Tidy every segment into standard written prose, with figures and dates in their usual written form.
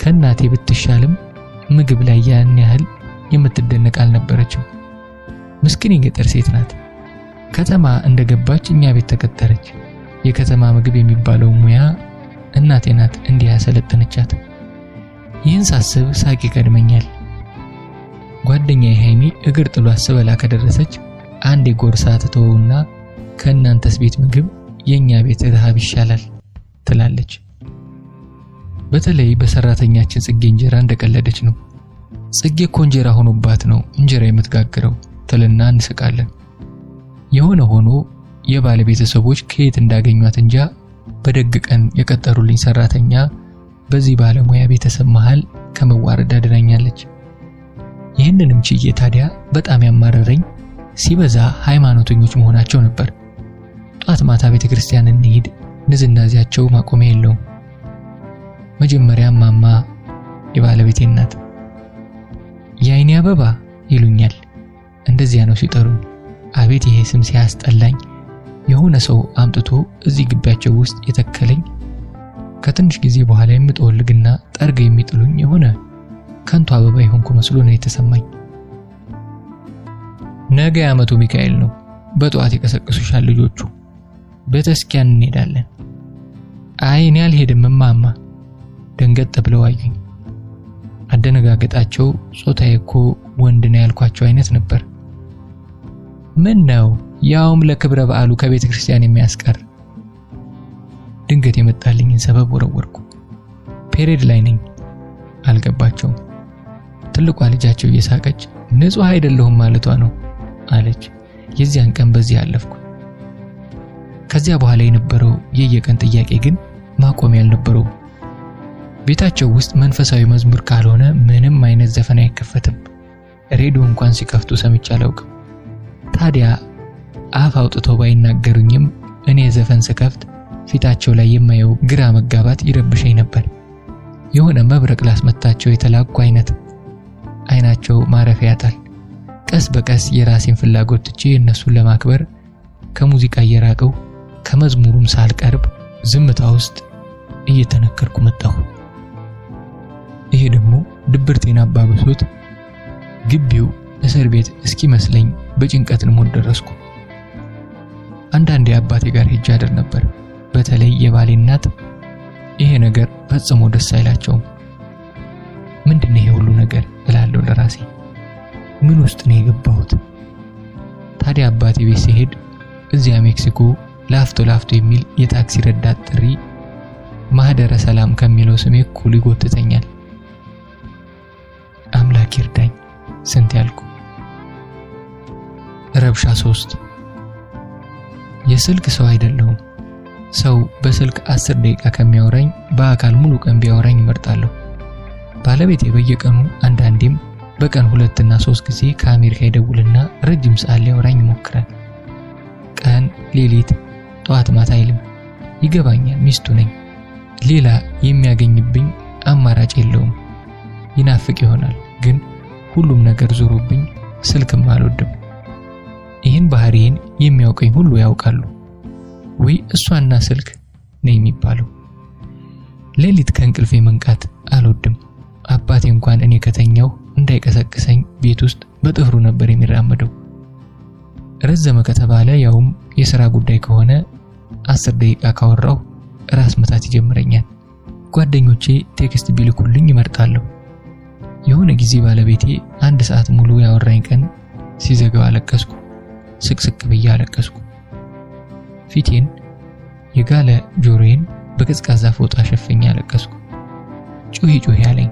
ከናቴ ብትሻልም ምግብ ላይ ያን ያህል የምትደነቅ አልነበረችም። ምስኪን የገጠር ሴት ናት። ከተማ እንደገባች እኛ ቤት ተከተረች። የከተማ ምግብ የሚባለው ሙያ እናቴ ናት እንዲህ ያሰለጠነቻት። ይህን ሳስብ ሳቂ ቀድመኛል። ጓደኛዬ ሃይሚ እግር ጥሏት ስበላ ከደረሰች አንዴ ጎርሳ ትተውና ከእናንተስ ቤት ምግብ የኛ ቤት ረሃብ ይሻላል ትላለች። በተለይ በሰራተኛችን ጽጌ እንጀራ እንደቀለደች ነው። ጽጌ እኮ እንጀራ ሆኖባት ነው እንጀራ የምትጋግረው ትልና እንስቃለን። የሆነ ሆኖ የባለቤተሰቦች ከየት እንዳገኟት እንጃ በደግ ቀን የቀጠሩልኝ ሰራተኛ በዚህ ባለሙያ ቤተሰብ መሃል ከመዋረድ አድናኛለች። ይህንንም ችዬ ታዲያ በጣም ያማረረኝ ሲበዛ ሃይማኖተኞች መሆናቸው ነበር። ጧት ማታ ቤተክርስቲያን እንሂድ ንዝናዚያቸው ማቆሚያ የለውም። መጀመሪያ ማማ የባለቤቴ እናት የአይኔ አበባ ይሉኛል። እንደዚያ ነው ሲጠሩኝ። አቤት ይሄ ስም ሲያስጠላኝ። የሆነ ሰው አምጥቶ እዚህ ግቢያቸው ውስጥ የተከለኝ ከትንሽ ጊዜ በኋላ የምጠወልግና ጠርገ የሚጥሉኝ የሆነ ከንቱ አበባ ይሆንኩ መስሎ ነው የተሰማኝ። ነገ ዓመቱ ሚካኤል ነው። በጧት ይቀሰቅሱሻል ልጆቹ። ቤተክርስቲያን እንሄዳለን። አይ እኔ አልሄድም ማማ። ደንገጥ ብለው አዩኝ። አደነጋገጣቸው ጾታዬ እኮ ወንድ ነው ያልኳቸው አይነት ነበር። ምን ነው ያውም ለክብረ በዓሉ ከቤተ ክርስቲያን የሚያስቀር። ድንገት የመጣልኝን ሰበብ ወረወርኩ። ፔሬድ ላይ ነኝ። አልገባቸውም። ትልቋ ልጃቸው እየሳቀች ንጹህ አይደለሁም ማለቷ ነው አለች። የዚያን ቀን በዚህ አለፍኩ። ከዚያ በኋላ የነበረው የየቀን ጥያቄ ግን ማቆሚያ አልነበረውም። ቤታቸው ውስጥ መንፈሳዊ መዝሙር ካልሆነ ምንም አይነት ዘፈን አይከፈትም። ሬዲዮ እንኳን ሲከፍቱ ሰምቼ አላውቅም። ታዲያ አፍ አውጥተው ባይናገሩኝም እኔ ዘፈን ስከፍት ፊታቸው ላይ የማየው ግራ መጋባት ይረብሸኝ ነበር። የሆነ መብረቅ ላስመታቸው የተላኩ አይናቸው ማረፊያ ያጣል። ቀስ በቀስ የራሴን ፍላጎት ትቼ እነሱን ለማክበር ከሙዚቃ እየራቀው ከመዝሙሩም ሳልቀርብ ዝምታ ውስጥ እየተነከርኩ መጣሁ። ይሄ ደግሞ ድብርቴን አባብሶት ግቢው እስር ቤት እስኪመስለኝ በጭንቀት ልሞት ደረስኩ። አንዳንዴ አባቴ ጋር ሄጄ አድር ነበር። በተለይ የባሌ እናት ይሄ ነገር ፈጽሞ ደስ አይላቸውም። ምንድነው ይሄ ሁሉ ነገር እላለሁ ለራሴ። ምን ውስጥ ነው የገባሁት? ታዲያ አባቴ ቤት ሲሄድ እዚያ ሜክሲኮ ላፍቶ የሚል የታክሲ ረዳት ጥሪ ማህደረ ሰላም ከሚለው ስሜ እኩል ይጎትተኛል። አምላክ ይርዳኝ ስንት ያልኩ። ረብሻ 3 የስልክ ሰው አይደለሁም። ሰው በስልክ 10 ደቂቃ ከሚያወራኝ በአካል ሙሉ ቀን ቢያወራኝ እመርጣለሁ። ባለቤቴ በየቀኑ አንዳንዴም በቀን 2 እና 3 ጊዜ ከአሜሪካ ይደውልና ረጅም ሰዓት ሊያወራኝ ይሞክራል። ቀን ሌሊት ጧት ማታ አይልም። ይገባኛል፣ ሚስቱ ነኝ። ሌላ የሚያገኝብኝ አማራጭ የለውም። ይናፍቅ ይሆናል፣ ግን ሁሉም ነገር ዞሮብኝ ስልክም አልወድም። ይህን ባህሪዬን የሚያውቀኝ ሁሉ ያውቃሉ። ወይ እሷና ስልክ ነው የሚባለው። ሌሊት ከእንቅልፌ መንቃት አልወድም። አባቴ እንኳን እኔ ከተኛው እንዳይቀሰቅሰኝ ቤት ውስጥ በጥፍሩ ነበር የሚራመደው። ረዘመ ከተባለ ያውም የሥራ ጉዳይ ከሆነ 10 ደቂቃ ካወራው ራስ መታት ይጀምረኛል። ጓደኞቼ ቴክስት ቢልኩልኝ ይመርጣለሁ። የሆነ ጊዜ ባለቤቴ 1 ሰዓት ሙሉ ያወራኝ ቀን ሲዘጋው አለቀስኩ። ስቅስቅ ብዬ አለቀስኩ። ፊቴን የጋለ ጆሮዬን በቀዝቃዛ ፎጣ ሸፍኜ አለቀስኩ። ጩሂ ያለኝ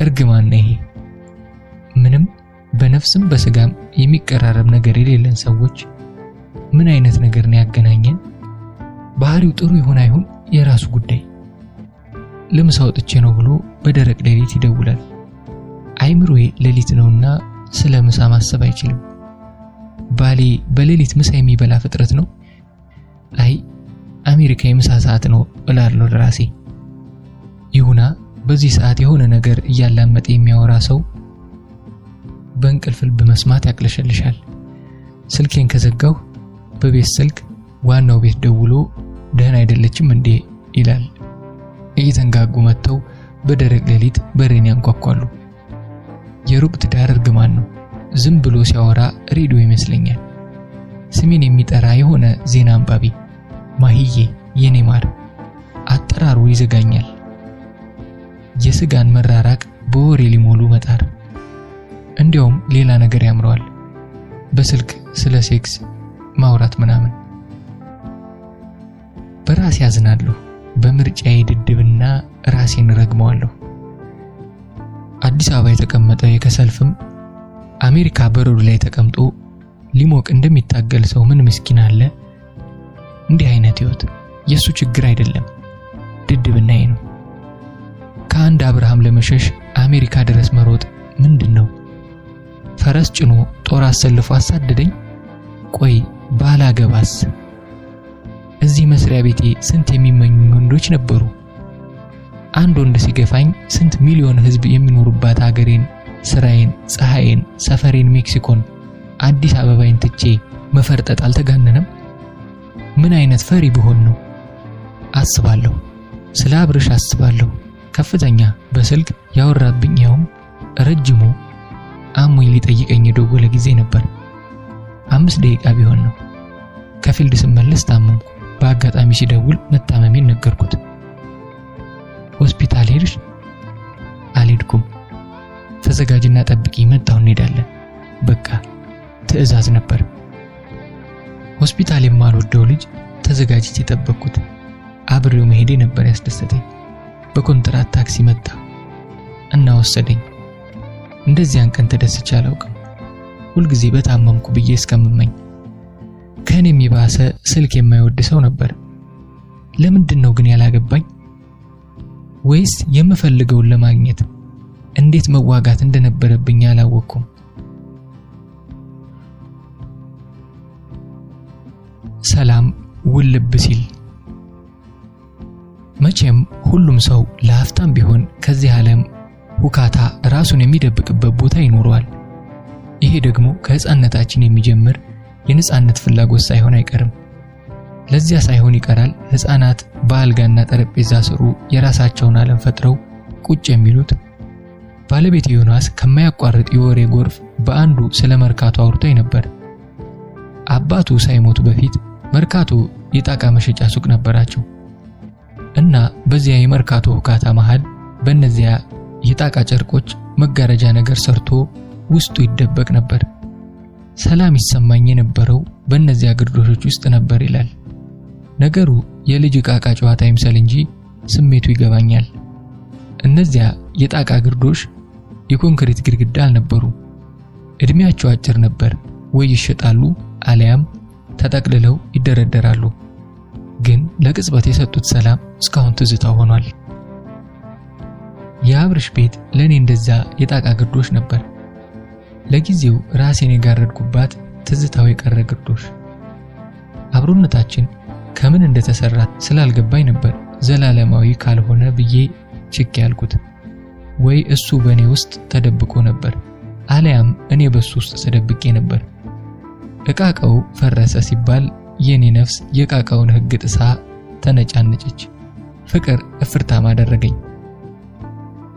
እርግማን ነው ይሄ። ምንም በነፍስም በስጋም የሚቀራረብ ነገር የሌለን ሰዎች ምን አይነት ነገር ነው ያገናኘን? ባህሪው ጥሩ ይሁን አይሁን የራሱ ጉዳይ። ለምሳ ወጥቼ ነው ብሎ በደረቅ ሌሊት ይደውላል። አይምሮዬ ሌሊት ነውና ስለ ምሳ ማሰብ አይችልም። ባሌ በሌሊት ምሳ የሚበላ ፍጥረት ነው። አይ አሜሪካ የምሳ ሰዓት ነው እላለሁ ለራሴ። ይሁና በዚህ ሰዓት የሆነ ነገር እያላመጠ የሚያወራ ሰው በእንቅልፍ ልብ መስማት ያቅለሸልሻል። ስልኬን ከዘጋው በቤት ስልክ ዋናው ቤት ደውሎ ደህና አይደለችም እንዴ ይላል። እየተንጋጉ መጥተው በደረቅ ሌሊት በሬን ያንኳኳሉ። የሩቅ ትዳር እርግማን ነው። ዝም ብሎ ሲያወራ ሬዲዮ ይመስለኛል። ስሜን የሚጠራ የሆነ ዜና አንባቢ ማሂዬ የኔ ማር አጠራሩ ይዘጋኛል። የስጋን መራራቅ በወሬ ሊሞሉ መጣር። እንዲያውም ሌላ ነገር ያምረዋል፣ በስልክ ስለ ሴክስ ማውራት ምናምን። በራሴ ያዝናለሁ፣ በምርጫዬ ድድብና ራሴን ረግመዋለሁ። አዲስ አበባ የተቀመጠ የከሰልፍም አሜሪካ በረዶ ላይ ተቀምጦ ሊሞቅ እንደሚታገል ሰው ምን ምስኪን አለ። እንዲህ አይነት ህይወት የሱ ችግር አይደለም፣ ድድብናዬ ነው። ከአንድ አብርሃም ለመሸሽ አሜሪካ ድረስ መሮጥ ምንድነው? ፈረስ ጭኖ ጦር አሰልፎ አሳደደኝ። ቆይ ባላገባስ? እዚህ መስሪያ ቤቴ ስንት የሚመኙ ወንዶች ነበሩ። አንድ ወንድ ሲገፋኝ ስንት ሚሊዮን ህዝብ የሚኖርባት ሀገሬን፣ ስራዬን፣ ፀሐይን፣ ሰፈሬን ሜክሲኮን፣ አዲስ አበባን ትቼ መፈርጠጥ አልተጋነነም? ምን አይነት ፈሪ ብሆን ነው? አስባለሁ፣ ስለ አብርሽ አስባለሁ። ከፍተኛ በስልክ ያወራብኝ ያውም ረጅሙ አሞኝ ሊጠይቀኝ የደወለ ጊዜ ነበር። 5 ደቂቃ ቢሆን ነው። ከፊልድ ስመለስ ታመምኩ። በአጋጣሚ ሲደውል መታመሜን ነገርኩት። ሆስፒታል ሄድሽ? አልሄድኩም። ተዘጋጅና ጠብቂ፣ መጣሁ እንሄዳለን። በቃ ትዕዛዝ ነበር። ሆስፒታል የማልወደው ልጅ ተዘጋጅቼ ጠበቅኩት። አብሬው መሄዴ ነበር ያስደሰተኝ። በኮንትራት ታክሲ መጣ እና ወሰደኝ። እንደዚያን ቀን ተደስቼ አላውቅም። ሁልጊዜ በታመምኩ ብዬ እስከምመኝ። ከኔ የሚባሰ ስልክ የማይወድ ሰው ነበር። ለምንድን ነው ግን ያላገባኝ? ወይስ የምፈልገውን ለማግኘት እንዴት መዋጋት እንደነበረብኝ አላወቅኩም። ሰላም ውልብ ሲል። መቼም ሁሉም ሰው ለአፍታም ቢሆን ከዚህ ዓለም ሁካታ ራሱን የሚደብቅበት ቦታ ይኖረዋል። ይሄ ደግሞ ከህፃንነታችን የሚጀምር የነጻነት ፍላጎት ሳይሆን አይቀርም። ለዚያ ሳይሆን ይቀራል ህፃናት በአልጋና ጠረጴዛ ስሩ የራሳቸውን ዓለም ፈጥረው ቁጭ የሚሉት። ባለቤት ዮናስ ከማያቋርጥ የወሬ ጎርፍ በአንዱ ስለ መርካቶ አውርቶኝ ነበር። አባቱ ሳይሞቱ በፊት መርካቶ የጣቃ መሸጫ ሱቅ ነበራቸው እና በዚያ የመርካቶ ሁካታ መሃል በእነዚያ የጣቃ ጨርቆች መጋረጃ ነገር ሰርቶ ውስጡ ይደበቅ ነበር። ሰላም ይሰማኝ የነበረው በእነዚያ ግርዶሾች ውስጥ ነበር ይላል። ነገሩ የልጅ ቃቃ ጨዋታ ይምሰል እንጂ ስሜቱ ይገባኛል። እነዚያ የጣቃ ግርዶሽ የኮንክሪት ግድግዳ አልነበሩ። እድሜያቸው አጭር ነበር። ወይ ይሸጣሉ አለያም ተጠቅልለው ይደረደራሉ። ግን ለቅጽበት የሰጡት ሰላም እስካሁን ትዝታው ሆኗል። የአብርሽ ቤት ለኔ እንደዛ የጣቃ ግርዶሽ ነበር። ለጊዜው ራሴን የጋረድኩባት ትዝታው የቀረ ግርዶሽ። አብሮነታችን ከምን እንደተሰራ ስላልገባኝ ነበር ዘላለማዊ ካልሆነ ብዬ ችክ ያልኩት። ወይ እሱ በኔ ውስጥ ተደብቆ ነበር አለያም እኔ በሱ ውስጥ ተደብቄ ነበር። እቃቃው ፈረሰ ሲባል የኔ ነፍስ የቃቃውን ህግ ጥሳ ተነጫነጨች። ፍቅር እፍርታም አደረገኝ።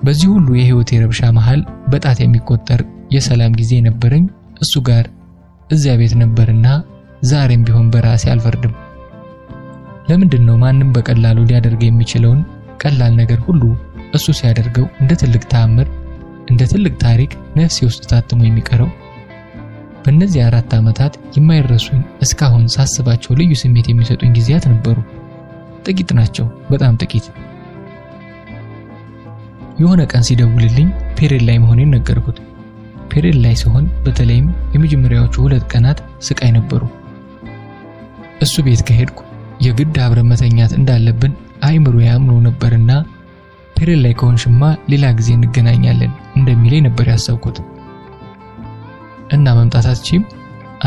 በዚህ ሁሉ የህይወት የረብሻ መሃል በጣት የሚቆጠር የሰላም ጊዜ ነበረኝ እሱ ጋር እዚያ ቤት ነበርና ዛሬም ቢሆን በራሴ አልፈርድም። ለምንድን ነው ማንም በቀላሉ ሊያደርግ የሚችለውን ቀላል ነገር ሁሉ እሱ ሲያደርገው እንደ ትልቅ ተአምር እንደ ትልቅ ታሪክ ነፍሴ ውስጥ ታትሞ የሚቀረው? በእነዚህ 4 ዓመታት የማይረሱኝ እስካሁን ሳስባቸው ልዩ ስሜት የሚሰጡኝ ጊዜያት ነበሩ። ጥቂት ናቸው፣ በጣም ጥቂት። የሆነ ቀን ሲደውልልኝ ፔሬድ ላይ መሆኔን ነገርኩት። ፔሬድ ላይ ሲሆን በተለይም የመጀመሪያዎቹ 2 ቀናት ስቃይ ነበሩ። እሱ ቤት ከሄድኩ የግድ አብረን መተኛት እንዳለብን አይምሮ ያምኖ ነበርና ፔሬድ ላይ ከሆንሽማ ሌላ ጊዜ እንገናኛለን እንደሚለኝ ነበር ያሰብኩት። እና መምጣት አትችይም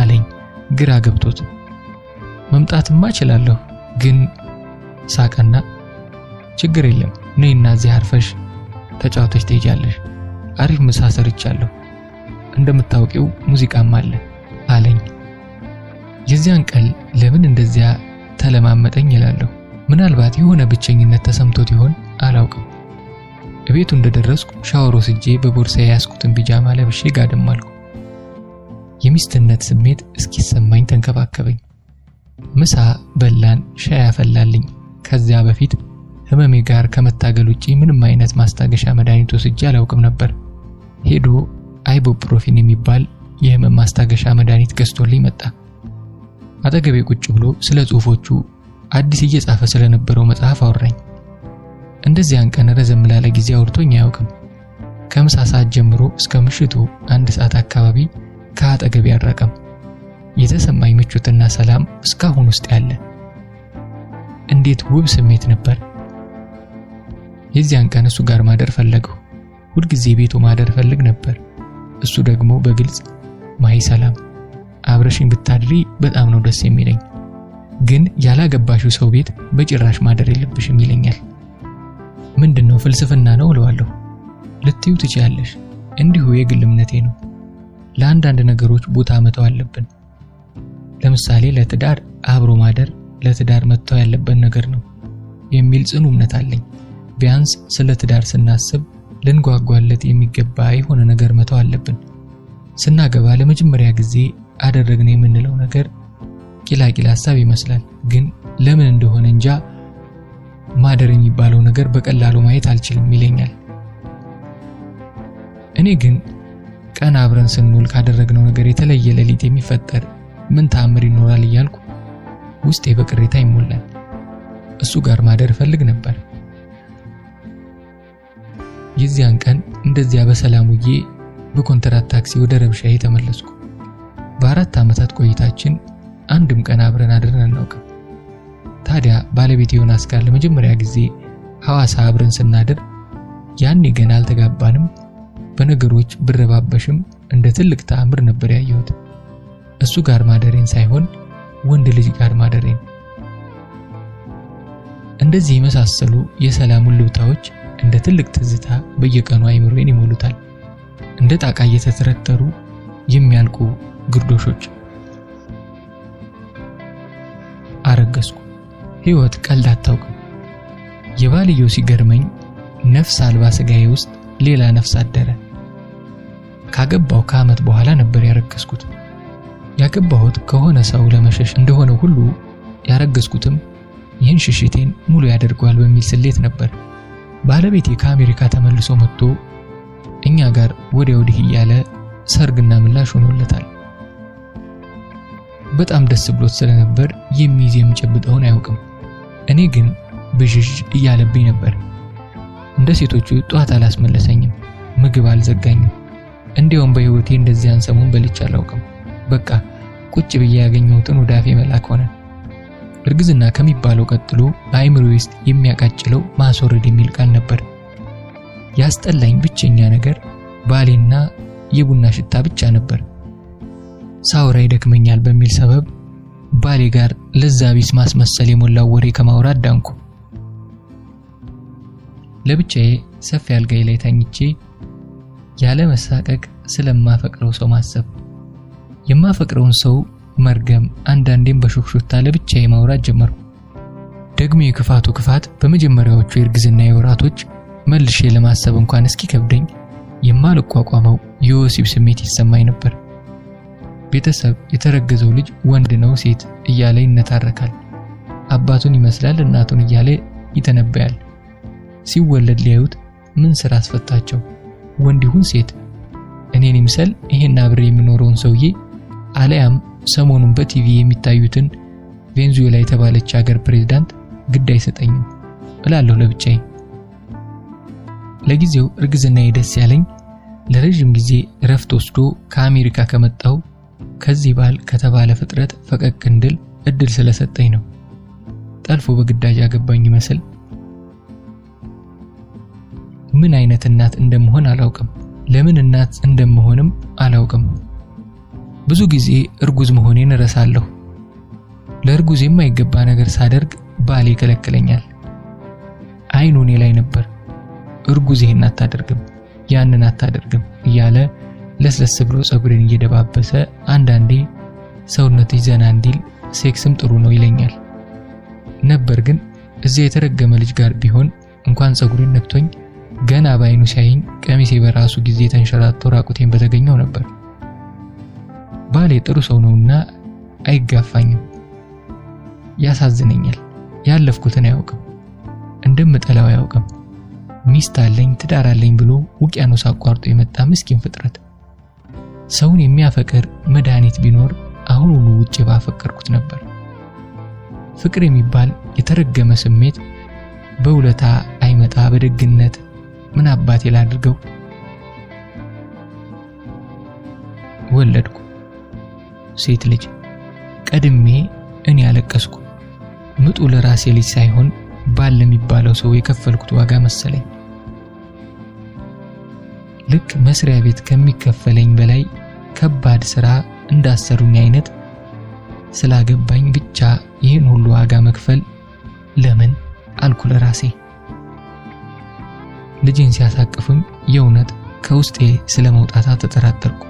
አለኝ ግራ ገብቶት። መምጣትማ እችላለሁ ግን ሳቀና ችግር የለም ነይና እዚህ አርፈሽ ተጫውተሽ ትሄጃለሽ። አሪፍ ምሳ ሰርቻለሁ፣ እንደምታውቂው ሙዚቃም አለ አለኝ። የዚያን ቀን ለምን እንደዚያ ተለማመጠኝ ይላለሁ። ምናልባት የሆነ ብቸኝነት ተሰምቶት ይሆን አላውቅም። ቤቱ እንደደረስኩ ሻወር ወስጄ በቦርሳዬ ያስኩትን ቢጃማ ለብሼ ጋደም አልኩ። የሚስትነት ስሜት እስኪሰማኝ ተንከባከበኝ። ምሳ በላን፣ ሻይ አፈላልኝ። ከዚያ በፊት ህመሜ ጋር ከመታገል ውጪ ምንም አይነት ማስታገሻ መድኃኒት ወስጄ አላውቅም ነበር። ሄዶ አይቡፕሮፊን የሚባል የህመም ማስታገሻ መድኃኒት ገዝቶልኝ መጣ። አጠገቤ ቁጭ ብሎ ስለ ጽሁፎቹ አዲስ እየጻፈ ስለነበረው መጽሐፍ አወራኝ። እንደዚያን ቀን ረዘም ላለ ጊዜ አውርቶኝ አያውቅም። ከምሳ ሰዓት ጀምሮ እስከ ምሽቱ 1 ሰዓት አካባቢ ከአጠገቤ አልራቀም። የተሰማኝ ምቾትና ሰላም እስካሁን ውስጥ ያለ እንዴት ውብ ስሜት ነበር። የዚያን ቀን እሱ ጋር ማደር ፈለግሁ። ሁልጊዜ ቤቱ ማደር ፈልግ ነበር። እሱ ደግሞ በግልጽ ማይ ሰላም አብረሽኝ ብታድሪ በጣም ነው ደስ የሚለኝ፣ ግን ያላገባሽው ሰው ቤት በጭራሽ ማደር የለብሽም ይለኛል። ምንድነው ፍልስፍና ነው እለዋለሁ። ልትዩ ትችያለሽ፣ እንዲሁ የግል እምነቴ ነው። ለአንዳንድ ነገሮች ቦታ መተው አለብን። ለምሳሌ ለትዳር አብሮ ማደር ለትዳር መተው ያለበት ነገር ነው የሚል ጽኑ እምነት አለኝ። ቢያንስ ስለ ትዳር ስናስብ ልንጓጓለት የሚገባ የሆነ ነገር መተው አለብን። ስናገባ ለመጀመሪያ ጊዜ አደረግን የምንለው ነገር ቂላቂል ሐሳብ ይመስላል፣ ግን ለምን እንደሆነ እንጃ ማደር የሚባለው ነገር በቀላሉ ማየት አልችልም ይለኛል። እኔ ግን ቀን አብረን ስንውል ካደረግነው ነገር የተለየ ሌሊት የሚፈጠር ምን ተአምር ይኖራል እያልኩ ውስጤ በቅሬታ ይሞላል። እሱ ጋር ማደር ፈልግ ነበር። የዚያን ቀን እንደዚያ በሰላም ውዬ በኮንትራት ታክሲ ወደ ረብሻዬ ተመለስኩ። በ4 ዓመታት ቆይታችን አንድም ቀን አብረን አድረን አናውቅም። ታዲያ ባለቤቴ ዮናስ ጋር ለመጀመሪያ ጊዜ ሐዋሳ አብረን ስናድር ያኔ ገና አልተጋባንም። በነገሮች ብረባበሽም እንደ ትልቅ ተአምር ነበር ያየሁት። እሱ ጋር ማደሬን ሳይሆን ወንድ ልጅ ጋር ማደሬን። እንደዚህ የመሳሰሉ የሰላም ልብታዎች እንደ ትልቅ ትዝታ በየቀኑ አይምሮዬን ይሞሉታል። እንደ ጣቃ እየተተረተሩ የሚያልቁ ግርዶሾች። አረገዝኩ። ህይወት ቀልድ አታውቅም። የባልየው ሲገርመኝ ነፍስ አልባ ስጋዬ ውስጥ ሌላ ነፍስ አደረ። ካገባው ከዓመት በኋላ ነበር ያረገዝኩት። ያገባሁት ከሆነ ሰው ለመሸሽ እንደሆነ ሁሉ ያረገዝኩትም ይህን ሽሽቴን ሙሉ ያደርገዋል በሚል ስሌት ነበር። ባለቤቴ ከአሜሪካ ተመልሶ መጥቶ እኛ ጋር ወዲያ ወዲህ እያለ ሰርግና ምላሽ ሆኖለታል። በጣም ደስ ብሎት ስለነበር የሚይዝ የሚጨብጠውን አያውቅም። እኔ ግን ብዥዥ እያለብኝ ነበር። እንደ ሴቶቹ ጧት አላስመለሰኝም፣ ምግብ አልዘጋኝም። እንዲያውም በህይወቴ እንደዚያን ሰሞን በልቼ አላውቅም። በቃ ቁጭ ብዬ ያገኘሁትን ወደ አፌ መላክ ሆነ። እርግዝና ከሚባለው ቀጥሎ በአይምሮዬ ውስጥ የሚያቃጭለው ማስወረድ የሚል ቃል ነበር። ያስጠላኝ ብቸኛ ነገር ባሌና የቡና ሽታ ብቻ ነበር። ሳውራ ይደክመኛል በሚል ሰበብ ባሌ ጋር ለዛ ቢስ ማስመሰል የሞላው ወሬ ከማውራት ዳንኩ። ለብቻዬ ሰፊ አልጋዬ ላይ ተኝቼ ያለ መሳቀቅ ስለማፈቅረው ሰው ማሰብ፣ የማፈቅረውን ሰው መርገም፣ አንዳንዴም በሹክሹክታ ለብቻዬ ማውራት ጀመርኩ። ደግሞ የክፋቱ ክፋት በመጀመሪያዎቹ የእርግዝና ወራቶች መልሼ ለማሰብ እንኳን እስኪከብደኝ የማልቋቋመው የወሲብ ስሜት ይሰማኝ ነበር። ቤተሰብ የተረገዘው ልጅ ወንድ ነው ሴት እያለ ይነታረካል። አባቱን ይመስላል እናቱን እያለ ይተነበያል። ሲወለድ ሊያዩት ምን ስራ አስፈታቸው? ወንድ ይሁን ሴት? እኔን ይምሰል ይሄን አብሬ የሚኖረውን ሰውዬ አለያም ሰሞኑን በቲቪ የሚታዩትን ቬንዙዌላ የተባለች ሀገር ፕሬዝዳንት ግድ አይሰጠኝም እላለሁ ለብቻዬ። ለጊዜው እርግዝናዬ ደስ ያለኝ ለረጅም ጊዜ እረፍት ወስዶ ከአሜሪካ ከመጣው ከዚህ ባል ከተባለ ፍጥረት ፈቀቅ እንድል እድል ስለሰጠኝ ነው። ጠልፎ በግዳጅ ያገባኝ ይመስል ምን አይነት እናት እንደምሆን አላውቅም። ለምን እናት እንደምሆንም አላውቅም። ብዙ ጊዜ እርጉዝ መሆኔን እረሳለሁ። ለእርጉዝ የማይገባ ነገር ሳደርግ ባሌ ይከለክለኛል። አይኑ እኔ ላይ ነበር። እርጉዝ ይሄን አታደርግም ያንን አታደርግም እያለ ለስለስ ብሎ ጸጉሬን እየደባበሰ አንዳንዴ ሰውነትሽ ዘና እንዲል ሴክስም ጥሩ ነው ይለኛል ነበር። ግን እዚህ የተረገመ ልጅ ጋር ቢሆን እንኳን ጸጉሬን ነክቶኝ ገና ባይኑ ሲያይኝ ቀሚሴ በራሱ ጊዜ ተንሸራቶ ራቁቴን በተገኘው ነበር። ባሌ ጥሩ ሰው ነውና አይጋፋኝም። ያሳዝነኛል። ያለፍኩትን አያውቅም፣ እንደምጠላው አያውቅም። ሚስት አለኝ ትዳር አለኝ ብሎ ውቅያኖስ አቋርጦ የመጣ ምስኪን ፍጥረት። ሰውን የሚያፈቅር መድኃኒት ቢኖር አሁኑኑ ውጪ ባፈቀርኩት ነበር። ፍቅር የሚባል የተረገመ ስሜት በውለታ አይመጣ በደግነት ምን አባቴ ላድርገው? ወለድኩ ሴት ልጅ። ቀድሜ እኔ ያለቀስኩ። ምጡ ለራሴ ልጅ ሳይሆን ባል ለሚባለው ሰው የከፈልኩት ዋጋ መሰለኝ። ልክ መስሪያ ቤት ከሚከፈለኝ በላይ ከባድ ስራ እንዳሰሩኝ አይነት ስላገባኝ ብቻ ይህን ሁሉ ዋጋ መክፈል ለምን አልኩ ለራሴ። ልጅን ሲያሳቅፉኝ የእውነት ከውስጤ ስለመውጣታ ተጠራጠርኩ።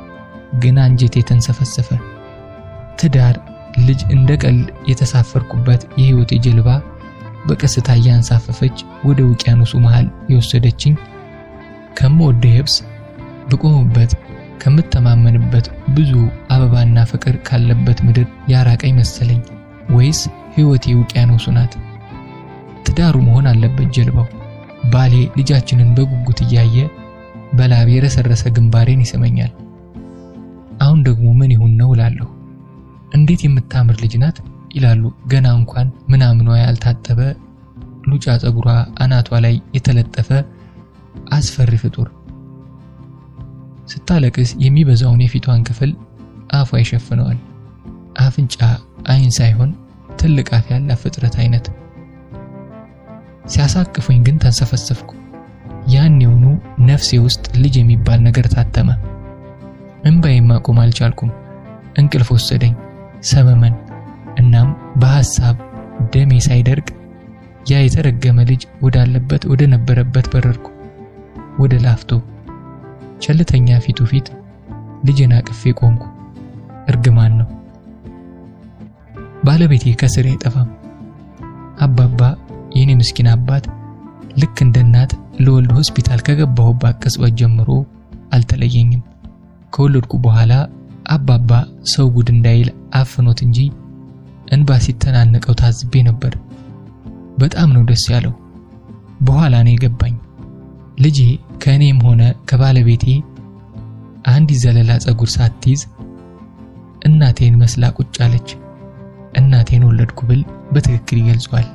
ግን አንጀቴ ተንሰፈሰፈ። ትዳር ልጅ እንደቀል የተሳፈርኩበት የህይወቴ ጀልባ በቀስታ ያንሳፈፈች ወደ ውቅያኖሱ መሃል የወሰደችኝ ከመወደው የብስ በቆምበት ከምተማመንበት ብዙ አበባና ፍቅር ካለበት ምድር ያራቀኝ መሰለኝ። ወይስ ህይወቴ ውቅያኖሱ ናት? ትዳሩ መሆን አለበት ጀልባው። ባሌ ልጃችንን በጉጉት እያየ በላብ የረሰረሰ ግንባሬን ይስመኛል። አሁን ደግሞ ምን ይሁን ነው እላለሁ። እንዴት የምታምር ልጅ ናት ይላሉ ገና እንኳን ምናምኗ ያልታጠበ ሉጫ ጸጉሯ አናቷ ላይ የተለጠፈ አስፈሪ ፍጡር። ስታለቅስ የሚበዛውን የፊቷን ክፍል አፏ ይሸፍነዋል። አፍንጫ አይን ሳይሆን ትልቅ አፍ ያላት ፍጥረት አይነት። ሲያሳቅፉኝ ግን ተንሰፈሰፍኩ። ያኔውኑ ነፍሴ ውስጥ ልጅ የሚባል ነገር ታተመ። እንባዬን ማቆም አልቻልኩም። እንቅልፍ ወሰደኝ ሰመመን። እናም በሐሳብ ደሜ ሳይደርቅ ያ የተረገመ ልጅ ወዳለበት ወደ ነበረበት በረርኩ። ወደ ላፍቶ ቸልተኛ ፊቱ ፊት ልጅን አቅፌ ቆምኩ። እርግማን ነው። ባለቤቴ ከስሬ አይጠፋም። አባባ የኔ ምስኪን አባት ልክ እንደ እናት ለወልድ ሆስፒታል ከገባሁበት ቅጽበት ጀምሮ አልተለየኝም። ከወለድኩ በኋላ አባባ ሰው ጉድ እንዳይል አፍኖት እንጂ እንባ ሲተናነቀው ታዝቤ ነበር። በጣም ነው ደስ ያለው። በኋላ ነው የገባኝ ልጄ ከኔም ሆነ ከባለቤቴ አንድ ዘለላ ጸጉር ሳትይዝ እናቴን መስላ ቁጭ አለች። እናቴን ወለድኩ ብል በትክክል ይገልጿል።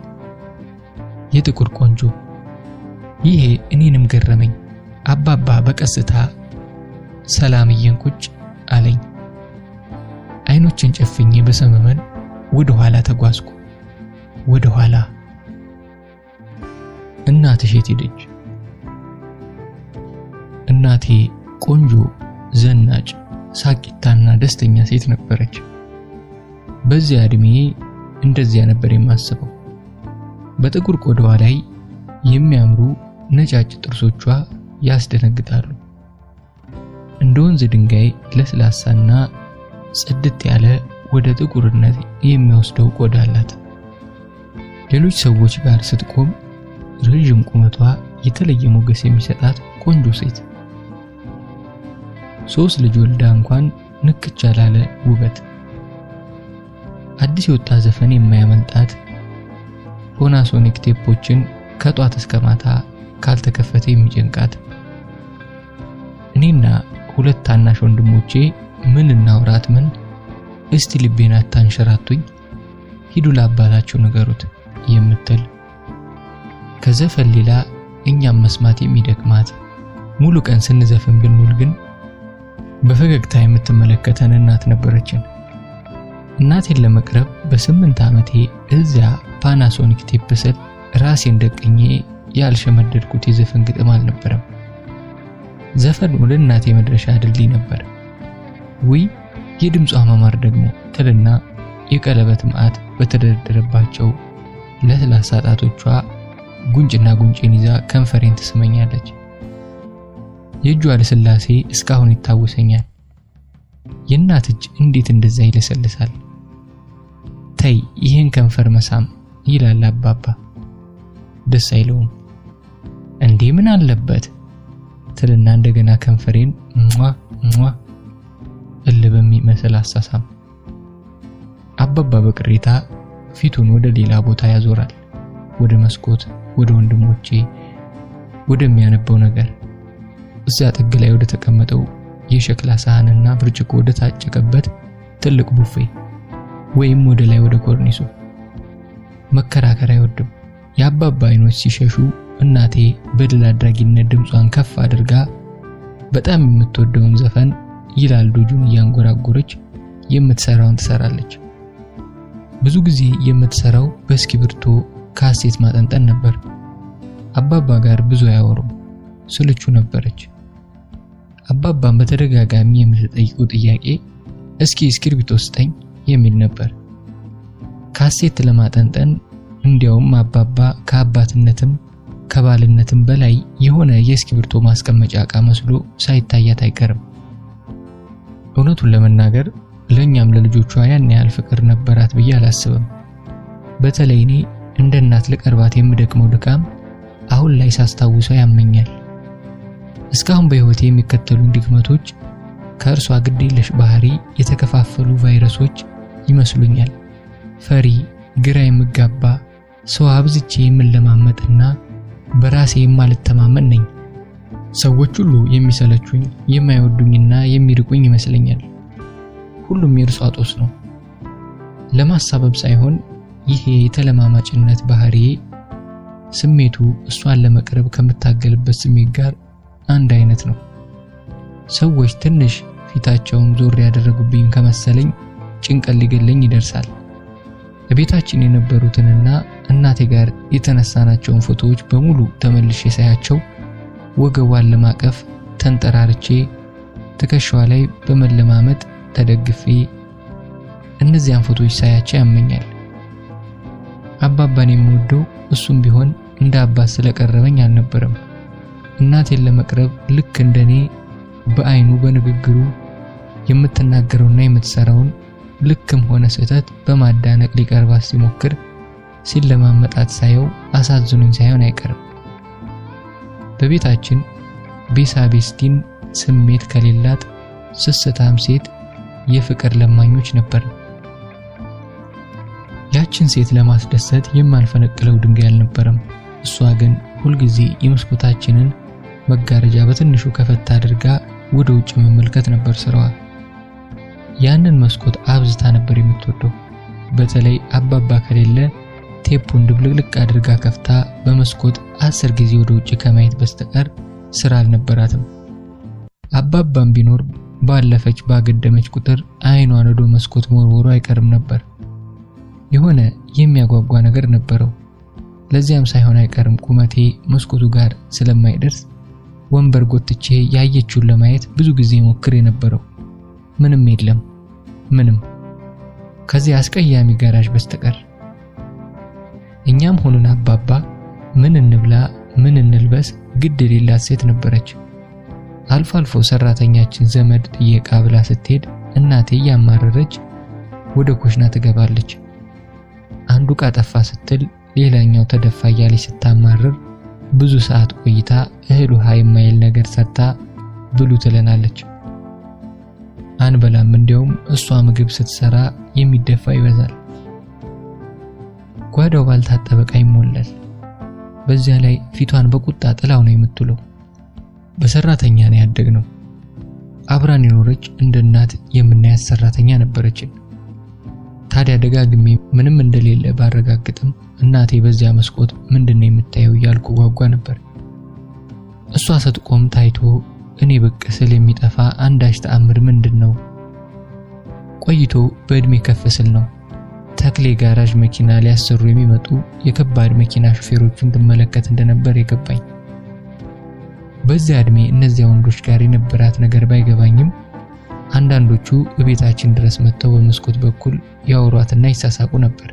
የጥቁር ቆንጆ። ይሄ እኔንም ገረመኝ። አባባ በቀስታ ሰላምዬን ቁጭ አለኝ። አይኖችን ጨፍኜ በሰመመን ወደ ኋላ ተጓዝኩ። ወደ ኋላ። እናትሽ የት ሄደች? እናቴ ቆንጆ ዘናጭ ሳቂታና ደስተኛ ሴት ነበረች። በዚያ እድሜ እንደዚያ ነበር የማስበው። በጥቁር ቆዳዋ ላይ የሚያምሩ ነጫጭ ጥርሶቿ ያስደነግጣሉ። እንደ ወንዝ ድንጋይ ለስላሳና ጽድት ያለ ወደ ጥቁርነት የሚወስደው ቆዳ አላት። ሌሎች ሰዎች ጋር ስትቆም ረጅም ቁመቷ የተለየ ሞገስ የሚሰጣት ቆንጆ ሴት። 3 ልጅ ወልዳ እንኳን ንክች ያላለ ውበት። አዲስ የወጣ ዘፈን የማያመልጣት ፎናሶኒክ ቴፖችን ከጧት እስከ ማታ ካልተከፈተ የሚጨንቃት። እኔና 2 ታናሽ ወንድሞቼ ምን እናውራት ምን እስቲ ልቤን አታንሸራቱኝ ሂዱ ለአባታችሁ ንገሩት የምትል ከዘፈን ሌላ እኛም መስማት የሚደክማት ሙሉ ቀን ስንዘፍን ብንውል ግን በፈገግታ የምትመለከተን እናት ነበረችን። እናቴን ለመቅረብ በ8 ዓመቴ እዚያ ፓናሶኒክ ቴፕ ስል ራሴን ደቅኜ ያልሸመደድኩት የዘፈን ግጥም አልነበረም። ዘፈን ወደ እናቴ መድረሻ ድልድይ ነበር። ውይ የድምጿ ማማር ደግሞ ትልና የቀለበት ማዕት በተደረደረባቸው ለስላሳ ጣቶቿ ጉንጭና ጉንጬን ይዛ ከንፈሬን ትስመኛለች። የእጇ ለስላሴ እስካሁን ይታወሰኛል። የእናት እጅ እንዴት እንደዛ ይለሰልሳል? ተይ ይሄን ከንፈር መሳም ይላል አባባ። ደስ አይለውም። እንዴ ምን አለበት ትልና እንደገና ከንፈሬን ሟ በሚመስል አሳሳም። አባባ በቅሬታ ፊቱን ወደ ሌላ ቦታ ያዞራል። ወደ መስኮት፣ ወደ ወንድሞቼ፣ ወደሚያነበው ነገር። እዛ ጥግ ላይ ወደ ተቀመጠው የሸክላ ሳህንና ብርጭቆ ወደ ታጨቀበት ትልቅ ቡፌ ወይም ወደ ላይ ወደ ኮርኒሱ። መከራከር አይወድም። የአባባ አይኖች ሲሸሹ እናቴ በድል አድራጊነት ድምጿን ከፍ አድርጋ በጣም የምትወደውን ዘፈን ይላል ዶጁን እያንጎራጎረች የምትሰራውን ትሰራለች። ብዙ ጊዜ የምትሰራው በእስክሪብቶ ካሴት ማጠንጠን ነበር። አባባ ጋር ብዙ አያወሩም። ስልቹ ነበረች። አባባን በተደጋጋሚ የምትጠይቀው ጥያቄ እስኪ እስክሪብቶ ስጠኝ የሚል ነበር። ካሴት ለማጠንጠን እንዲያውም አባባ ከአባትነትም ከባልነትም በላይ የሆነ የእስክሪብቶ ማስቀመጫ ዕቃ መስሎ ሳይታያት አይቀርም። እውነቱን ለመናገር ለኛም ለልጆቿ ያን ያህል ፍቅር ነበራት ብዬ አላስብም። በተለይ እኔ እንደ እናት ለቀርባት የምደክመው ድካም አሁን ላይ ሳስታውሰው ያመኛል። እስካሁን በህይወቴ የሚከተሉኝ ድክመቶች ከእርሷ ግዴለሽ ባህሪ የተከፋፈሉ ቫይረሶች ይመስሉኛል። ፈሪ፣ ግራ የምጋባ፣ ሰው አብዝቼ የምለማመጥና በራሴ የማልተማመን ነኝ። ሰዎች ሁሉ የሚሰለቹኝ፣ የማይወዱኝና የሚርቁኝ ይመስለኛል። ሁሉም የእርሷ ጦስ ነው። ለማሳበብ ሳይሆን ይሄ የተለማማጭነት ባህሪዬ ስሜቱ እሷን ለመቅረብ ከምታገልበት ስሜት ጋር አንድ አይነት ነው። ሰዎች ትንሽ ፊታቸውን ዞር ያደረጉብኝ ከመሰለኝ ጭንቀት ሊገለኝ ይደርሳል። በቤታችን የነበሩትንና እናቴ ጋር የተነሳናቸውን ፎቶዎች በሙሉ ተመልሼ ሳያቸው ወገቧን ለማቀፍ ተንጠራርቼ ትከሻዋ ላይ በመለማመጥ ተደግፌ እነዚያን ፎቶዎች ሳያቸው ያመኛል። አባባን የምወደው እሱም ቢሆን እንደ አባት ስለቀረበኝ አልነበረም። እናቴን ለመቅረብ ልክ እንደኔ በአይኑ በንግግሩ የምትናገረውና የምትሰራውን ልክም ሆነ ስህተት በማዳነቅ ሊቀርባት ሲሞክር ሲለማመጣት ሳየው አሳዝኑኝ ሳይሆን አይቀርም። በቤታችን ቤሳቤስቲን ስሜት ከሌላት ስስታም ሴት የፍቅር ለማኞች ነበር። ያችን ሴት ለማስደሰት የማልፈነቅለው ድንጋይ አልነበረም። እሷ ግን ሁልጊዜ የመስኮታችንን መጋረጃ በትንሹ ከፈታ አድርጋ ወደ ውጭ መመልከት ነበር ስራዋ። ያንን መስኮት አብዝታ ነበር የምትወደው። በተለይ አባባ ከሌለ ቴፑን ድብልቅልቅ አድርጋ ከፍታ በመስኮት 10 ጊዜ ወደ ውጭ ከማየት በስተቀር ስራ አልነበራትም። አባባም ቢኖር ባለፈች ባገደመች ቁጥር አይኗን ወደ መስኮት መወርወሩ አይቀርም ነበር። የሆነ የሚያጓጓ ነገር ነበረው። ለዚያም ሳይሆን አይቀርም ቁመቴ መስኮቱ ጋር ስለማይደርስ ወንበር ጎትቼ ያየችውን ለማየት ብዙ ጊዜ ሞክር የነበረው። ምንም የለም፣ ምንም ከዚህ አስቀያሚ ጋራዥ በስተቀር። እኛም ሆነን አባባ ምን እንብላ ምን እንልበስ ግድ የሌላት ሴት ነበረች። አልፎ አልፎ ሰራተኛችን ዘመድ ጥየቃ ብላ ስትሄድ እናቴ ያማረረች ወደ ኩሽና ትገባለች። አንዱ ዕቃ ጠፋ ስትል ሌላኛው ተደፋ እያለች ስታማረር ብዙ ሰዓት ቆይታ እህል ውሃ የማይል ነገር ሰርታ ብሉ ትለናለች። አንበላም። እንዲያውም እሷ ምግብ ስትሰራ የሚደፋ ይበዛል። ጓዳው ባልታጠበ ዕቃ ይሞላል። በዚያ ላይ ፊቷን በቁጣ ጥላው ነው የምትውለው። በሰራተኛ ነው ያደግነው። አብራን የኖረች እንደ እናት የምናያት ሰራተኛ ነበረችን። ታዲያ ደጋግሜ ምንም እንደሌለ ባረጋግጥም እናቴ በዚያ መስኮት ምንድነው የምታየው እያልኩ ጓጓ ነበር። እሷ ስትቆም ታይቶ እኔ ብቅ ስል የሚጠፋ አንዳች ተአምር ምንድነው? ቆይቶ በእድሜ ከፍ ስል ነው ተክሌ ጋራዥ መኪና ሊያሰሩ የሚመጡ የከባድ መኪና ሹፌሮችን ትመለከት እንደነበር የገባኝ። በዚያ እድሜ እነዚያ ወንዶች ጋር የነበራት ነገር ባይገባኝም አንዳንዶቹ በቤታችን ድረስ መጥተው በመስኮት በኩል ያወሯትና ይሳሳቁ ነበር።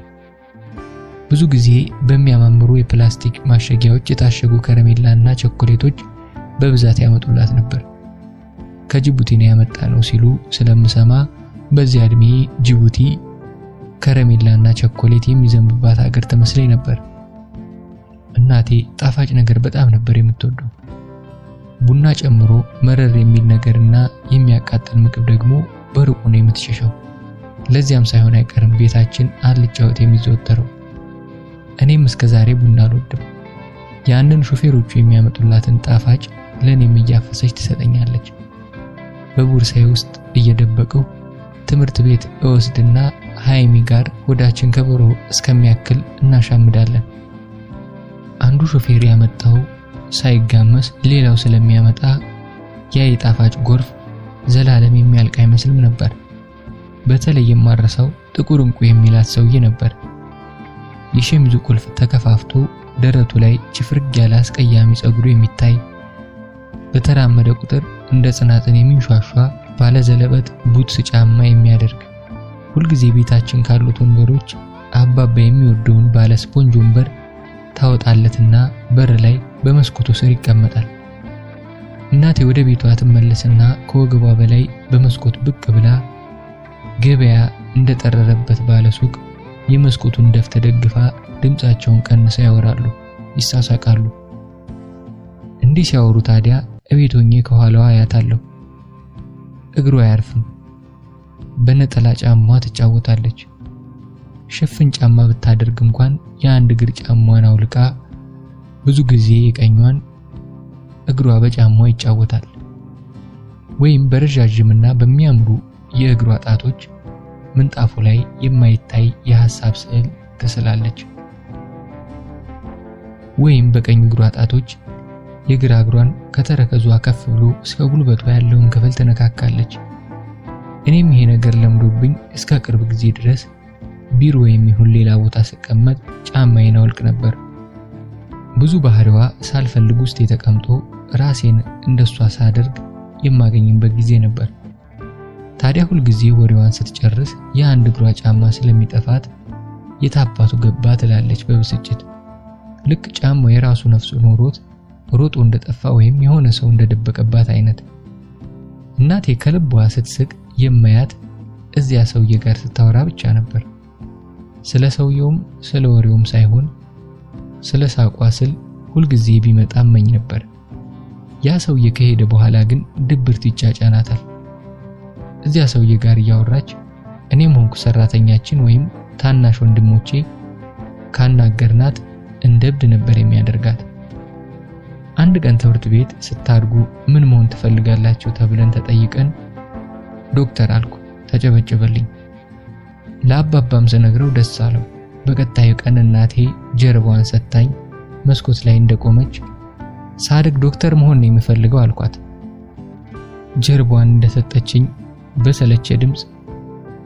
ብዙ ጊዜ በሚያማምሩ የፕላስቲክ ማሸጊያዎች የታሸጉ ከረሜላና ቸኮሌቶች በብዛት ያመጡላት ነበር። ከጅቡቲ ነው ያመጣነው ሲሉ ስለምሰማ በዚያ እድሜ ጅቡቲ ከረሜላና ቸኮሌት የሚዘንብባት ሀገር ተመስለኝ ነበር። እናቴ ጣፋጭ ነገር በጣም ነበር የምትወደው። ቡና ጨምሮ መረር የሚል ነገርና የሚያቃጥል ምግብ ደግሞ በሩቁ ነው የምትሸሸው። ለዚያም ሳይሆን አይቀርም ቤታችን አልጫ ወጥ የሚዘወተረው። እኔም እስከዛሬ ቡና አልወድም። ያንን ሹፌሮቹ የሚያመጡላትን ጣፋጭ ለኔም እያፈሰች ትሰጠኛለች። በቦርሳዬ ውስጥ እየደበቀው ትምህርት ቤት እወስድና ሃይሚ ጋር ሆዳችን ከበሮ እስከሚያክል እናሻምዳለን። አንዱ ሹፌር ያመጣው ሳይጋመስ ሌላው ስለሚያመጣ ያ የጣፋጭ ጎርፍ ዘላለም የሚያልቅ አይመስልም ነበር። በተለይ የማረሳው ጥቁር እንቁ የሚላት ሰውዬ ነበር። የሸሚዙ ቁልፍ ተከፋፍቶ ደረቱ ላይ ችፍርግ ያለ አስቀያሚ ጸጉሩ የሚታይ፣ በተራመደ ቁጥር እንደ ጽናጽን የሚንሿሿ ባለ ዘለበት ቡትስ ጫማ የሚያደርግ፣ ሁልጊዜ ቤታችን ካሉት ወንበሮች አባባ የሚወደውን ባለ ስፖንጅ ወንበር ታወጣለትና በር ላይ በመስኮቱ ስር ይቀመጣል። እናቴ ወደ ቤቷ ትመለስና ከወገቧ በላይ በመስኮት ብቅ ብላ ገበያ እንደጠረረበት ባለ ሱቅ የመስኮቱን ደፍ ተደግፋ ድምጻቸውን ቀንሰው ያወራሉ፣ ይሳሳቃሉ። እንዲህ ሲያወሩ ታዲያ እቤት ሆኜ ከኋላዋ አያታለሁ። እግሯ አያርፍም። በነጠላ ጫማ ትጫወታለች። ሽፍን ጫማ ብታደርግ እንኳን የአንድ እግር ጫማዋን አውልቃ ብዙ ጊዜ የቀኟን እግሯ በጫማው ይጫወታል። ወይም በረጃጅምና በሚያምሩ የእግሯ ጣቶች ምንጣፉ ላይ የማይታይ የሐሳብ ስዕል ትስላለች። ወይም በቀኝ እግሯ ጣቶች የግራ እግሯን ከተረከዟ ከፍ ብሎ እስከ ጉልበቷ ያለውን ክፍል ትነካካለች። እኔም ይሄ ነገር ለምዶብኝ እስከ ቅርብ ጊዜ ድረስ ቢሮ የሚሆን ሌላ ቦታ ስቀመጥ ጫማዬን አውልቅ ነበር። ብዙ ባህሪዋ ሳልፈልግ ውስጥ ተቀምጦ ራሴን እንደሷ ሳደርግ የማገኝበት ጊዜ ነበር። ታዲያ ሁል ጊዜ ወሬዋን ስትጨርስ የአንድ እግሯ ጫማ ስለሚጠፋት የታባቱ ገባ ትላለች በብስጭት። ልክ ጫማው የራሱ ነፍስ ኖሮት ሮጦ እንደጠፋ ወይም የሆነ ሰው እንደደበቀባት አይነት። እናቴ ከልቧ ስትስቅ የማያት እዚያ ሰውዬ ጋር ስታወራ ብቻ ነበር። ስለ ሰውየውም ስለ ወሬውም ሳይሆን ስለ ሳቋ ስል ሁል ጊዜ ቢመጣ መኝ ነበር። ያ ሰውዬ ከሄደ በኋላ ግን ድብርት ይጫጫናታል። እዚያ ሰውዬ ጋር እያወራች እኔም ሆንኩ ሰራተኛችን ወይም ታናሽ ወንድሞቼ ካናገርናት እንደብድ ነበር የሚያደርጋት። አንድ ቀን ትምህርት ቤት ስታድጉ ምን መሆን ትፈልጋላችሁ ተብለን ተጠይቀን ዶክተር አልኩ። ተጨበጨበልኝ። ለአባባም ስነግረው ደስ አለው። በቀጣዩ ቀን እናቴ ጀርባዋን ሰጣኝ መስኮት ላይ እንደቆመች ሳድግ ዶክተር መሆን ነው የምፈልገው አልኳት። ጀርባዋን እንደሰጠችኝ በሰለቸ ድምጽ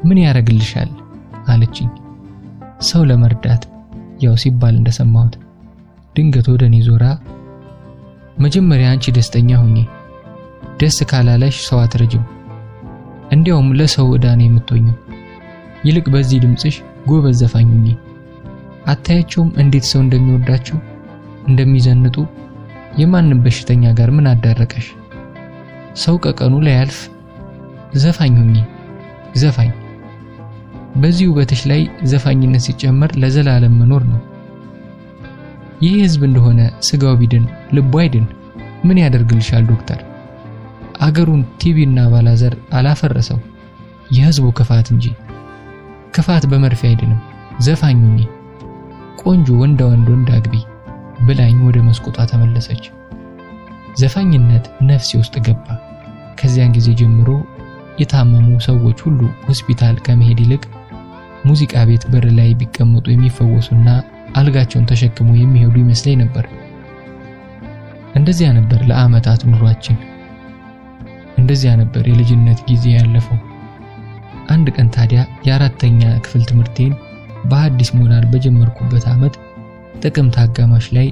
ምን ያረግልሻል አለችኝ። ሰው ለመርዳት ያው ሲባል እንደሰማሁት። ድንገት ወደኔ ዞራ መጀመሪያ አንቺ ደስተኛ ሁኚ፣ ደስ ካላለሽ ሰው አትረጅም፣ እንዲያውም ለሰው እዳኔ የምትሆኚው፣ ይልቅ በዚህ ድምጽሽ ጎበዝ ዘፋኝ ሁኚ። አታያቸውም እንዴት ሰው እንደሚወዳቸው እንደሚዘንጡ? የማንም በሽተኛ ጋር ምን አዳረቀሽ? ሰው ቀቀኑ ላይ ያልፍ፣ ዘፋኝ ሁኚ፣ ዘፋኝ። በዚህ ውበትሽ ላይ ዘፋኝነት ሲጨመር ለዘላለም መኖር ነው። ይህ ህዝብ እንደሆነ ስጋው ቢድን ልቡ አይድን ምን ያደርግልሻል ዶክተር? አገሩን ቲቪና ባላዘር አላፈረሰው የህዝቡ ክፋት እንጂ። ክፋት በመርፌ አይድንም። ዘፋኝ ሁኚ፣ ቆንጆ ወንድ አግቢ ብላኝ ወደ መስኮቷ ተመለሰች። ዘፋኝነት ነፍሴ ውስጥ ገባ። ከዚያን ጊዜ ጀምሮ የታመሙ ሰዎች ሁሉ ሆስፒታል ከመሄድ ይልቅ ሙዚቃ ቤት በር ላይ ቢቀመጡ የሚፈወሱና አልጋቸውን ተሸክመው የሚሄዱ ይመስለኝ ነበር። እንደዚያ ነበር ለአመታት ኑሯችን። እንደዚያ ነበር የልጅነት ጊዜ ያለፈው። አንድ ቀን ታዲያ የአራተኛ ክፍል ትምህርቴን በአዲስ ሞራል በጀመርኩበት አመት ጥቅምት አጋማሽ ላይ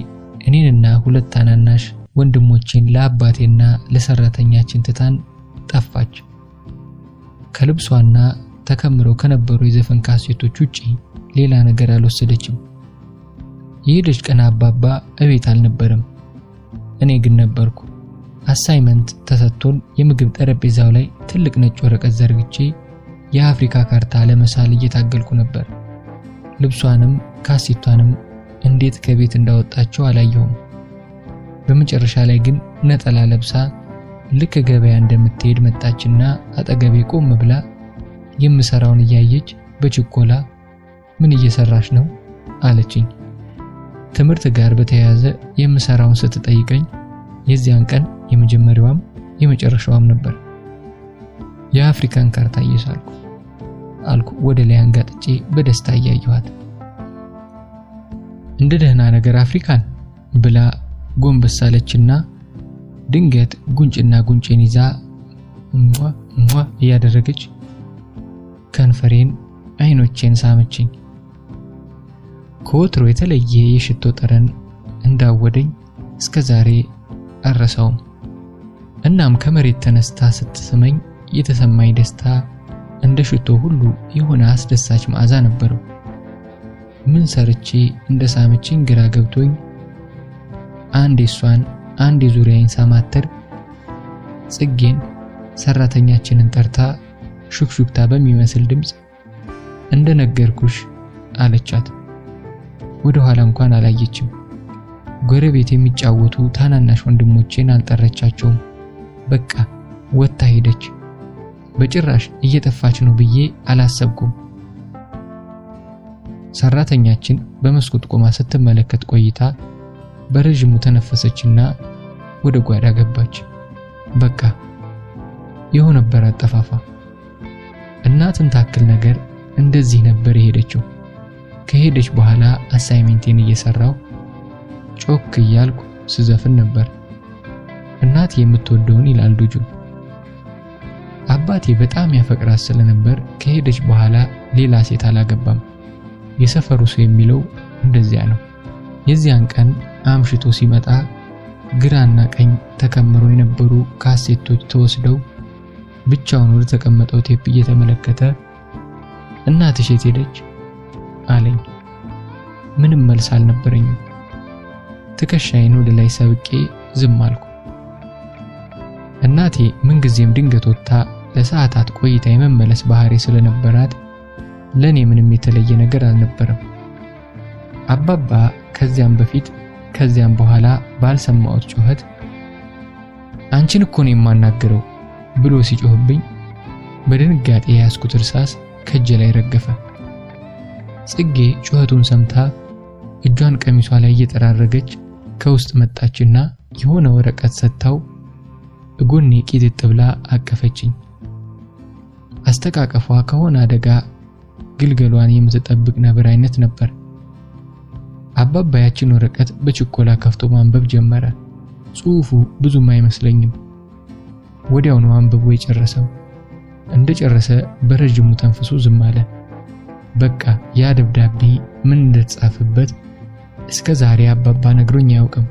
እኔንና ሁለት ታናናሽ ወንድሞቼን ለአባቴና ለሰራተኛችን ትታን ጠፋች። ከልብሷና ተከምረው ከነበሩ የዘፈን ካሴቶች ውጪ ሌላ ነገር አልወሰደችም። የሄደች ቀን አባባ እቤት አልነበረም። እኔ ግን ነበርኩ። አሳይመንት ተሰጥቶን የምግብ ጠረጴዛው ላይ ትልቅ ነጭ ወረቀት ዘርግቼ የአፍሪካ ካርታ ለመሳል እየታገልኩ ነበር። ልብሷንም ካሴቷንም እንዴት ከቤት እንዳወጣቸው አላየሁም። በመጨረሻ ላይ ግን ነጠላ ለብሳ ልክ ገበያ እንደምትሄድ መጣችና አጠገቤ ቆም ብላ የምሰራውን እያየች በችኮላ ምን እየሰራሽ ነው አለችኝ። ትምህርት ጋር በተያያዘ የምሰራውን ስትጠይቀኝ የዚያን ቀን የመጀመሪያዋም የመጨረሻዋም ነበር። የአፍሪካን ካርታ እየሳልኩ አልኩ ወደ ላይ አንጋጥጬ በደስታ እያየኋት። እንደ ደህና ነገር አፍሪካን ብላ ጎንበስ አለችና ድንገት ጉንጭና ጉንጬን ይዛ እንዋ እያደረገች ከንፈሬን አይኖቼን ሳመችኝ። ከወትሮ የተለየ የሽቶ ጠረን እንዳወደኝ እስከዛሬ አረሳውም። እናም ከመሬት ተነስታ ስትስመኝ የተሰማኝ ደስታ እንደ ሽቶ ሁሉ የሆነ አስደሳች መዓዛ ነበረው። ምን ሰርቼ እንደሳመችኝ ግራ ገብቶኝ አንዴ እሷን አንዴ ዙሪያዬን ሳማተር ጽጌን ሰራተኛችንን ጠርታ ሹክሹክታ በሚመስል ድምጽ እንደነገርኩሽ አለቻት። ወደ ኋላ እንኳን አላየችም። ጎረቤት የሚጫወቱ ታናናሽ ወንድሞቼን አልጠረቻቸውም። በቃ ወጣ ሄደች። በጭራሽ እየጠፋች ነው ብዬ አላሰብኩም። ሰራተኛችን በመስኮት ቆማ ስትመለከት ቆይታ በረጅሙ ተነፈሰችና ወደ ጓዳ ገባች። በቃ ይሁን ነበር አጠፋፋ። እናትን ታክል ነገር እንደዚህ ነበር የሄደችው። ከሄደች በኋላ አሳይመንቴን እየሰራው ጮክ እያልኩ ስዘፍን ነበር። እናት የምትወደውን ይላል ልጁ። አባቴ በጣም ያፈቅራት ስለነበር ከሄደች በኋላ ሌላ ሴት አላገባም። የሰፈሩ ሰው የሚለው እንደዚያ ነው። የዚያን ቀን አምሽቶ ሲመጣ ግራና ቀኝ ተከምሮ የነበሩ ካሴቶች ተወስደው ብቻውን ወደ ተቀመጠው ቴፕ እየተመለከተ እናትሽ የት ሄደች አለኝ። ምንም መልስ አልነበረኝም። ትከሻዬን ወደ ላይ ሰብቄ ዝም አልኩ። እናቴ ምንጊዜም ድንገት ወጥታ ለሰዓታት ቆይታ የመመለስ ባህሪ ስለነበራት ለኔ ምንም የተለየ ነገር አልነበረም። አባባ ከዚያም በፊት ከዚያም በኋላ ባልሰማሁት ጩኸት አንቺን እኮ ነው የማናገረው ብሎ ሲጮህብኝ በድንጋጤ ያስኩት እርሳስ ከእጄ ላይ ረገፈ። ጽጌ ጩኸቱን ሰምታ እጇን ቀሚሷ ላይ እየጠራረገች ከውስጥ መጣችና የሆነ ወረቀት ሰጥታው እጎኔ ቂጥጥ ብላ አቀፈችኝ። አስተቃቀፏ ከሆነ አደጋ ግልገሏን የምትጠብቅ ነበር አይነት ነበር። አባባ ያችን ወረቀት በችኮላ ከፍቶ ማንበብ ጀመረ። ጽሑፉ ብዙም አይመስለኝም። ወዲያው ነው አንብቦ የጨረሰው። እንደጨረሰ በረጅሙ ተንፍሶ ዝም አለ። በቃ ያ ደብዳቤ ምን እንደተጻፈበት እስከ ዛሬ አባባ ነግሮኝ አያውቅም።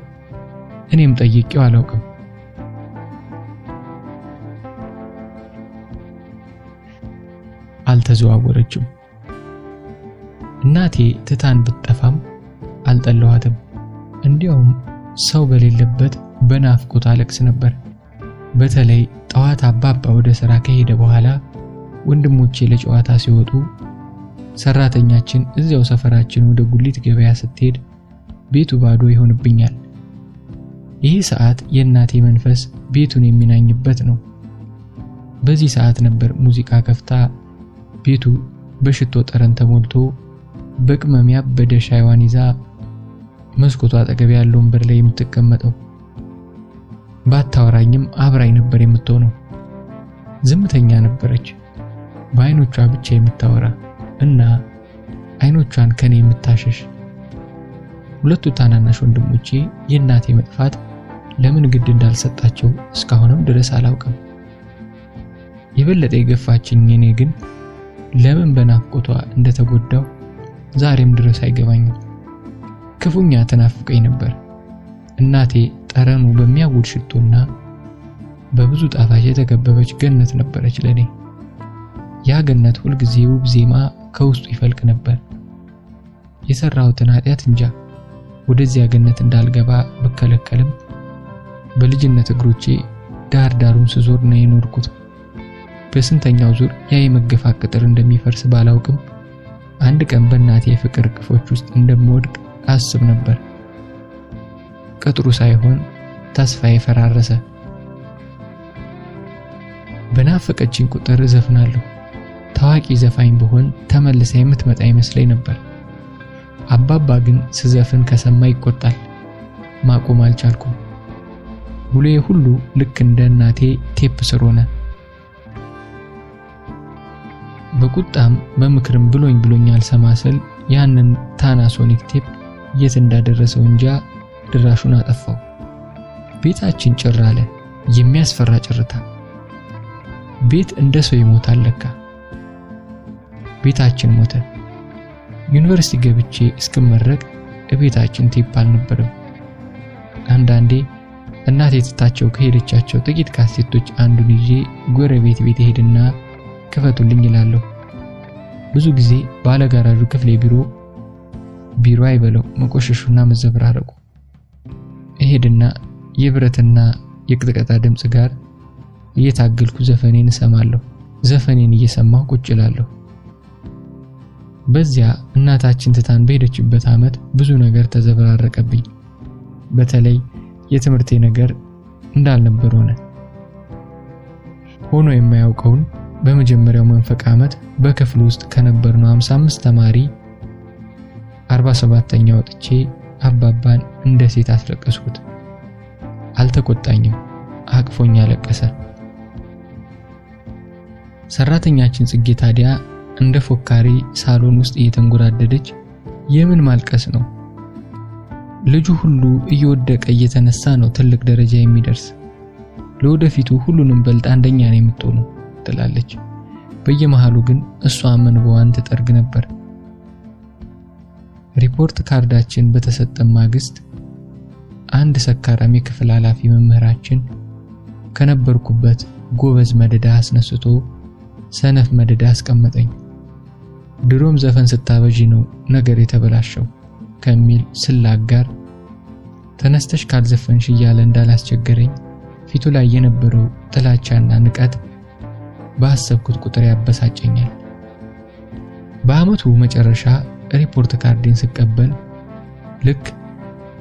እኔም ጠይቄው አላውቅም። አልተዘዋወረችም። እናቴ ትታን ብትጠፋም አልጠላኋትም። እንዲያውም ሰው በሌለበት በናፍቆት አለቅስ ነበር። በተለይ ጠዋት አባባ ወደ ሥራ ከሄደ በኋላ ወንድሞቼ ለጨዋታ ሲወጡ ሰራተኛችን እዚያው ሰፈራችን ወደ ጉሊት ገበያ ስትሄድ ቤቱ ባዶ ይሆንብኛል። ይህ ሰዓት የእናቴ መንፈስ ቤቱን የሚናኝበት ነው። በዚህ ሰዓት ነበር ሙዚቃ ከፍታ ቤቱ በሽቶ ጠረን ተሞልቶ በቅመም ያበደ ሻይዋን ይዛ መስኮቷ አጠገብ ያለው ወንበር ላይ የምትቀመጠው። ባታወራኝም አብራኝ ነበር የምትሆነው። ዝምተኛ ነበረች፣ በአይኖቿ ብቻ የምታወራ እና አይኖቿን ከኔ የምታሸሽ። ሁለቱ ታናናሽ ወንድሞቼ የእናቴ መጥፋት ለምን ግድ እንዳልሰጣቸው እስካሁንም ድረስ አላውቅም። የበለጠ የገፋችኝ እኔ ግን ለምን በናፍቆቷ እንደተጎዳው ዛሬም ድረስ አይገባኝም። ክፉኛ ተናፍቀኝ ነበር። እናቴ ጠረኑ በሚያውድ ሽቶና በብዙ ጣፋጭ የተከበበች ገነት ነበረች ለኔ። ያ ገነት ሁልጊዜ ውብ ዜማ ከውስጡ ይፈልቅ ነበር። የሰራሁትን ኃጢአት እንጃ ወደዚያ ገነት እንዳልገባ በከለከልም በልጅነት እግሮቼ ዳር ዳሩን ስዞር ነው የኖርኩት። በስንተኛው ዙር ያ የመገፋት ቅጥር እንደሚፈርስ ባላውቅም አንድ ቀን በእናቴ የፍቅር ቅፎች ውስጥ እንደምወድቅ አስብ ነበር። ቅጥሩ ሳይሆን ተስፋዬ ፈራረሰ። በናፈቀችኝ ቁጥር ዘፍናለሁ። ታዋቂ ዘፋኝ ብሆን ተመልሳ የምትመጣ ይመስለኝ ነበር። አባባ ግን ስዘፍን ከሰማ ይቆጣል። ማቆም አልቻልኩም። ውሎዬ ሁሉ ልክ እንደ እናቴ ቴፕ ስር ሆነ። በቁጣም በምክርም ብሎኝ አልሰማሰል ያንን ታናሶኒክ ቴፕ የት እንዳደረሰው እንጃ ድራሹን አጠፋው። ቤታችን ጭር አለ። የሚያስፈራ ጭርታ። ቤት እንደ ሰው ይሞታል ለካ። ቤታችን ሞተ። ዩኒቨርሲቲ ገብቼ እስክመረቅ ቤታችን ቴፕ አልነበረም። አንዳንዴ እናቴ ትታቸው ከሄደቻቸው ጥቂት ካሴቶች አንዱን ይዤ ጎረቤት ቤት ሄድና ክፈቱልኝ ይላለሁ። ብዙ ጊዜ ባለጋራዡ ክፍሌ ቢሮ አይበለው መቆሸሹና መዘብራረቁ እሄድና የብረትና የቅጥቀጣ ድምጽ ጋር እየታገልኩ ዘፈኔን እሰማለሁ። ዘፈኔን እየሰማሁ ቁጭ እላለሁ። በዚያ እናታችን ትታን በሄደችበት ዓመት ብዙ ነገር ተዘበራረቀብኝ። በተለይ የትምህርቴ ነገር እንዳልነበር ሆኖ የማያውቀውን በመጀመሪያው መንፈቅ ዓመት በክፍል ውስጥ ከነበርነው 55 ተማሪ 47ኛ ወጥቼ አባባን እንደ ሴት አስለቀስኩት። አልተቆጣኝም፣ አቅፎኝ አለቀሰ። ሰራተኛችን ጽጌ ታዲያ እንደ ፎካሪ ሳሎን ውስጥ እየተንጎራደደች የምን ማልቀስ ነው? ልጁ ሁሉ እየወደቀ እየተነሳ ነው ትልቅ ደረጃ የሚደርስ። ለወደፊቱ ሁሉንም በልጣ አንደኛ ነው የምትሆነው ትላለች። በየመሃሉ ግን እሷ መንበዋን ትጠርግ ነበር። ሪፖርት ካርዳችን በተሰጠ ማግስት አንድ ሰካራም የክፍል ኃላፊ መምህራችን ከነበርኩበት ጎበዝ መደዳ አስነስቶ ሰነፍ መደዳ አስቀመጠኝ። ድሮም ዘፈን ስታበጂ ነው ነገር የተበላሸው ከሚል ስላቅ ጋር ተነስተሽ ካልዘፈንሽ እያለ እንዳላስቸገረኝ ፊቱ ላይ የነበረው ጥላቻና ንቀት ባሰብኩት ቁጥር ያበሳጨኛል። በአመቱ መጨረሻ ሪፖርት ካርዴን ስቀበል ልክ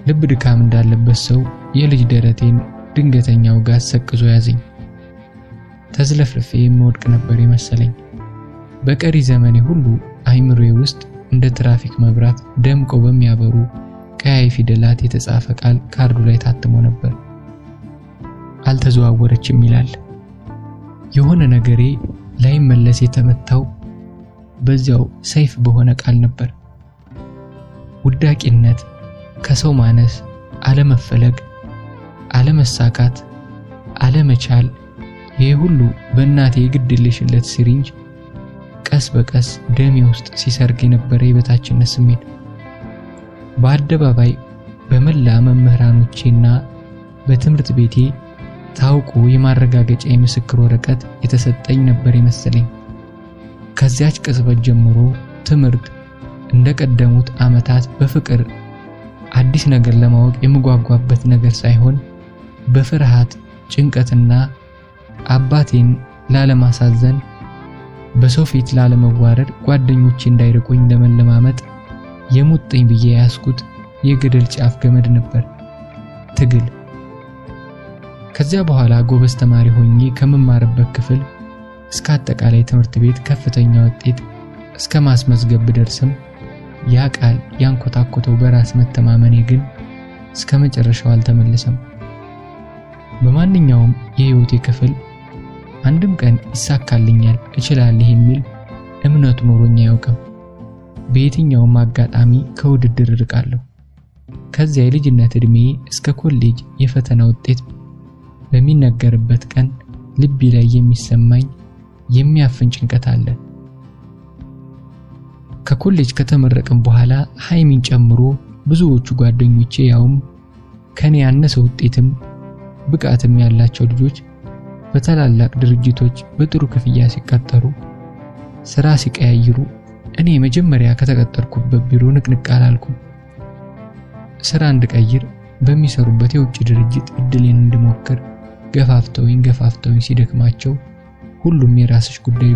ልብ ድካም እንዳለበት ሰው የልጅ ደረቴን ድንገተኛው ጋር ሰቅዞ ያዘኝ። ተዝለፍልፌ የምወድቅ ነበር የመሰለኝ። በቀሪ ዘመኔ ሁሉ አይምሮዬ ውስጥ እንደ ትራፊክ መብራት ደምቀው በሚያበሩ ቀያይ ፊደላት የተጻፈ ቃል ካርዱ ላይ ታትሞ ነበር። አልተዘዋወረችም ይላል። የሆነ ነገሬ ላይ መለስ የተመታው በዚያው ሰይፍ በሆነ ቃል ነበር። ውዳቂነት፣ ከሰው ማነስ፣ አለመፈለግ፣ አለመሳካት፣ አለመቻል፣ ይሄ ሁሉ በእናቴ ግድልሽለት ሲሪንጅ ቀስ በቀስ ደሜ ውስጥ ሲሰርግ የነበረ የበታችነት ስሜት በአደባባይ በመላ መምህራኖቼና በትምህርት ቤቴ ታውቆ የማረጋገጫ የምስክር ወረቀት የተሰጠኝ ነበር የመሰለኝ። ከዚያች ቅጽበት ጀምሮ ትምህርት እንደቀደሙት ዓመታት በፍቅር አዲስ ነገር ለማወቅ የምጓጓበት ነገር ሳይሆን በፍርሃት ጭንቀትና አባቴን ላለማሳዘን በሰው ፊት ላለመዋረድ ጓደኞቼ እንዳይርቁኝ ለመለማመጥ የሙጥኝ ብዬ ያስኩት የገደል ጫፍ ገመድ ነበር ትግል። ከዚያ በኋላ ጎበዝ ተማሪ ሆኜ ከመማርበት ክፍል እስከ አጠቃላይ ትምህርት ቤት ከፍተኛ ውጤት እስከ ማስመዝገብ ብደርስም ያ ቃል ያንኮታኮተው በራስ መተማመኔ ግን እስከ መጨረሻው አልተመለሰም። በማንኛውም የህይወቴ ክፍል አንድም ቀን ይሳካልኛል እችላለሁ የሚል እምነቱ ኖሮኝ አያውቅም። በየትኛውም አጋጣሚ ከውድድር ርቃለሁ። ከዚያ የልጅነት እድሜ እስከ ኮሌጅ የፈተና ውጤት በሚነገርበት ቀን ልቤ ላይ የሚሰማኝ የሚያፍን ጭንቀት አለ። ከኮሌጅ ከተመረቅን በኋላ ሃይሚን ጨምሮ ብዙዎቹ ጓደኞቼ ያውም ከኔ ያነሰ ውጤትም ብቃትም ያላቸው ልጆች በተላላቅ ድርጅቶች በጥሩ ክፍያ ሲቀጠሩ ስራ ሲቀያይሩ እኔ መጀመሪያ ከተቀጠርኩበት ቢሮ ንቅንቅ አላልኩም። ስራ እንድቀይር በሚሰሩበት የውጭ ድርጅት እድሌን እንድሞክር ገፋፍተውኝ ሲደክማቸው ሁሉም የራስሽ ጉዳይ